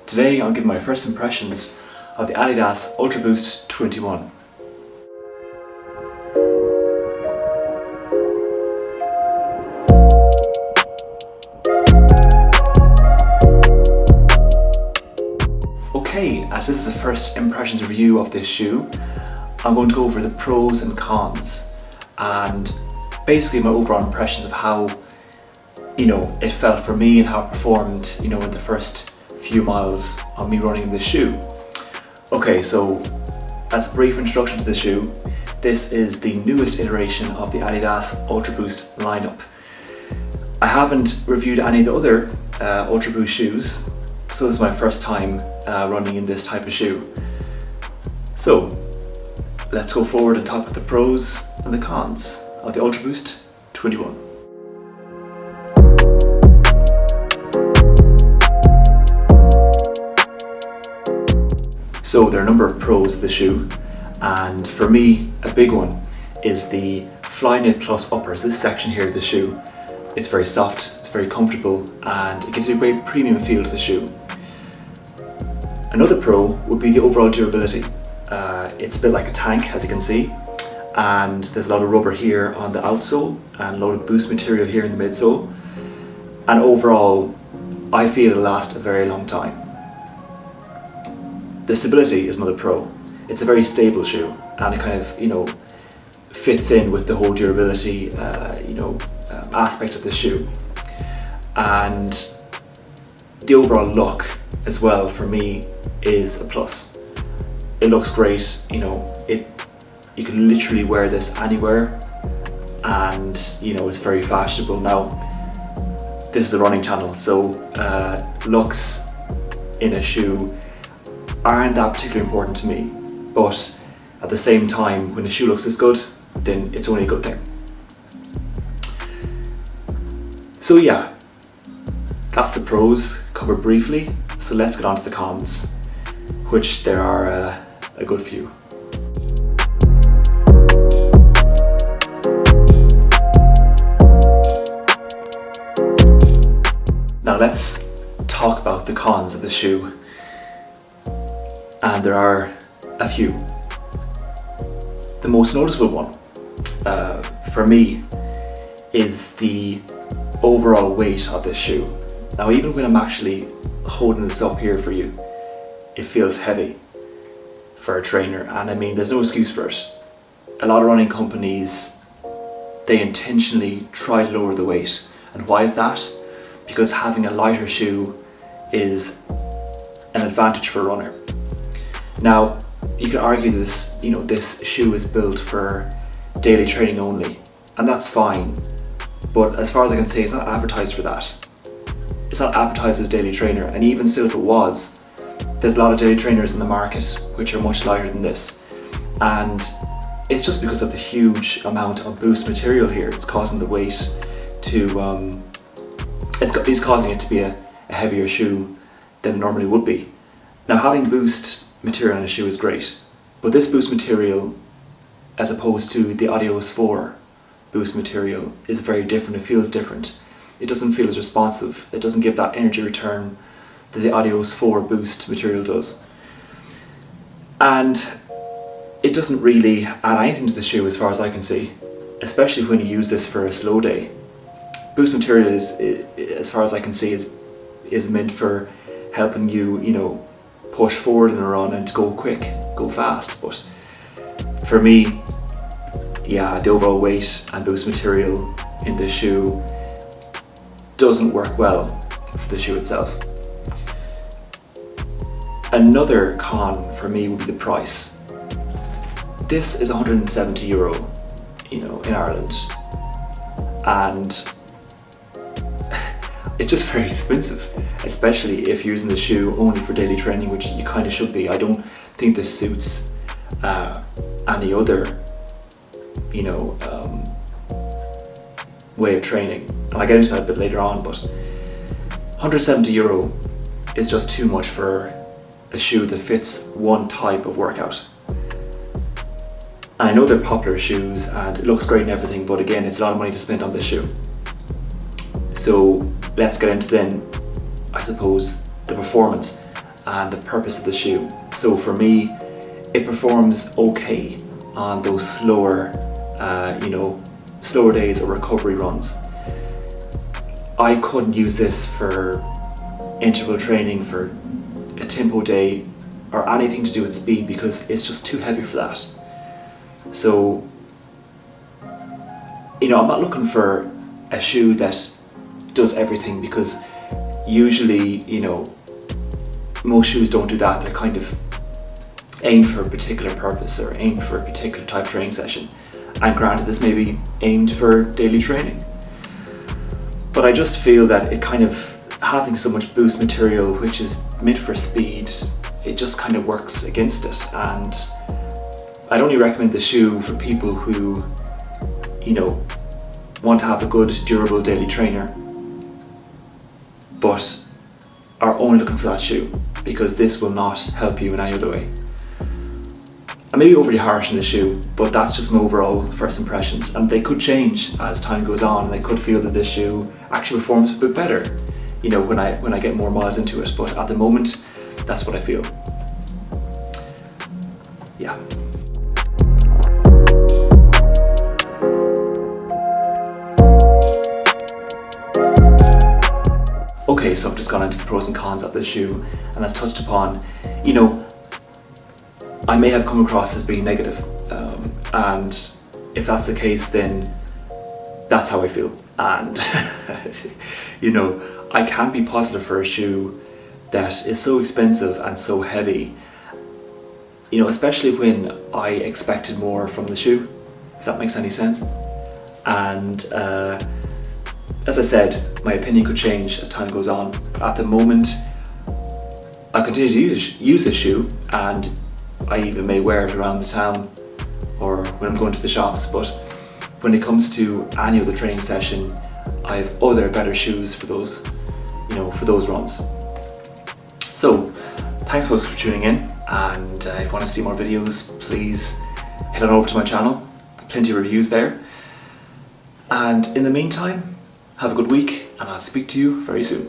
Today I'm giving my first impressions of the ADIDAS ULTRABOOST 21. Okay, as this is the first impressions review of this shoe, I'm going to go over the pros and cons and basically my overall impressions of how it felt for me and how it performed in the first few miles of me running in this shoe. Okay, so as a brief introduction to the shoe, this is the newest iteration of the ADIDAS ULTRABOOST lineup. I haven't reviewed any of the other ULTRABOOST shoes, so this is my first time running in this type of shoe. So let's go forward and talk about the pros and the cons of the ULTRABOOST 21. So there are a number of pros to the shoe, and for me a big one is the Flyknit Plus uppers. This section here of the shoe, it's very soft, it's very comfortable, and it gives you a great premium feel to the shoe. Another pro would be the overall durability. It's built like a tank, as you can see, and there's a lot of rubber here on the outsole and a lot of boost material here in the midsole, and overall I feel it'll last a very long time. The stability is another pro. It's a very stable shoe, and it kind of fits in with the whole durability aspect of the shoe. And the overall look as well for me is a plus. It looks great, you can literally wear this anywhere, and it's very fashionable. Now this is a running channel, so looks in a shoe aren't that particularly important to me, but at the same time, when a shoe looks this good, then it's only a good thing. So yeah, that's the pros covered briefly, so let's get on to the cons, which there are a good few. Now let's talk about the cons of the shoe. And there are a few. The most noticeable one for me is the overall weight of this shoe. Now even when I'm actually holding this up here for you, it feels heavy for a trainer, and I mean there's no excuse for it. A lot of running companies, they intentionally try to lower the weight, and why is that? Because having a lighter shoe is an advantage for a runner. Now, you can argue this, this shoe is built for daily training only, and that's fine, but as far as I can say, it's not advertised for that. It's not advertised as a daily trainer, and even still if it was, there's a lot of daily trainers in the market which are much lighter than this, and it's just because of the huge amount of boost material here. It's causing the weight to, it's causing it to be a heavier shoe than it normally would be. Now having boost material on a shoe is great, but this boost material, as opposed to the ADIDAS 4 boost material, is very different. It feels different. It doesn't feel as responsive. It doesn't give that energy return that the ADIDAS 4 boost material does. And it doesn't really add anything to the shoe as far as I can see, especially when you use this for a slow day. Boost material is, as far as I can see, is meant for helping you, push forward in a run and to go quick, go fast. But for me, yeah, the overall weight and boost material in the shoe doesn't work well for the shoe itself. Another con for me would be the price. This is €170, in Ireland, and it's just very expensive, especially if you're using the shoe only for daily training, which you kind of should be. I don't think this suits any other, way of training. And I'll get into that a bit later on, but €170 is just too much for a shoe that fits one type of workout. And I know they're popular shoes and it looks great and everything, but again, it's a lot of money to spend on this shoe. So let's get into then, I suppose, the performance and the purpose of the shoe. So for me, it performs okay on those slower, slower days or recovery runs. I couldn't use this for interval training, for a tempo day, or anything to do with speed, because it's just too heavy for that. So, I'm not looking for a shoe that does everything, because usually, most shoes don't do that. They're kind of aimed for a particular purpose or aimed for a particular type of training session. And granted, this may be aimed for daily training. But I just feel that it kind of, having so much boost material which is meant for speed, it just kind of works against it. And I'd only recommend the shoe for people who, want to have a good, durable daily trainer, but are only looking for that shoe, because this will not help you in any other way. I may be overly harsh on the shoe, but that's just my overall first impressions, and they could change as time goes on, and I could feel that this shoe actually performs a bit better, when I get more miles into it. But at the moment, that's what I feel. Yeah. Okay, so I've just gone into the pros and cons of this shoe, and as touched upon, I may have come across as being negative, and if that's the case, then that's how I feel. And I can't be positive for a shoe that is so expensive and so heavy, especially when I expected more from the shoe, if that makes any sense. And as I said, my opinion could change as time goes on. At the moment, I continue to use this shoe, and I even may wear it around the town or when I'm going to the shops. But when it comes to any other training session, I have other better shoes for those, for those runs. So, thanks folks for tuning in, and if you want to see more videos, please head on over to my channel. Plenty of reviews there. And in the meantime, have a good week, and I'll speak to you very soon.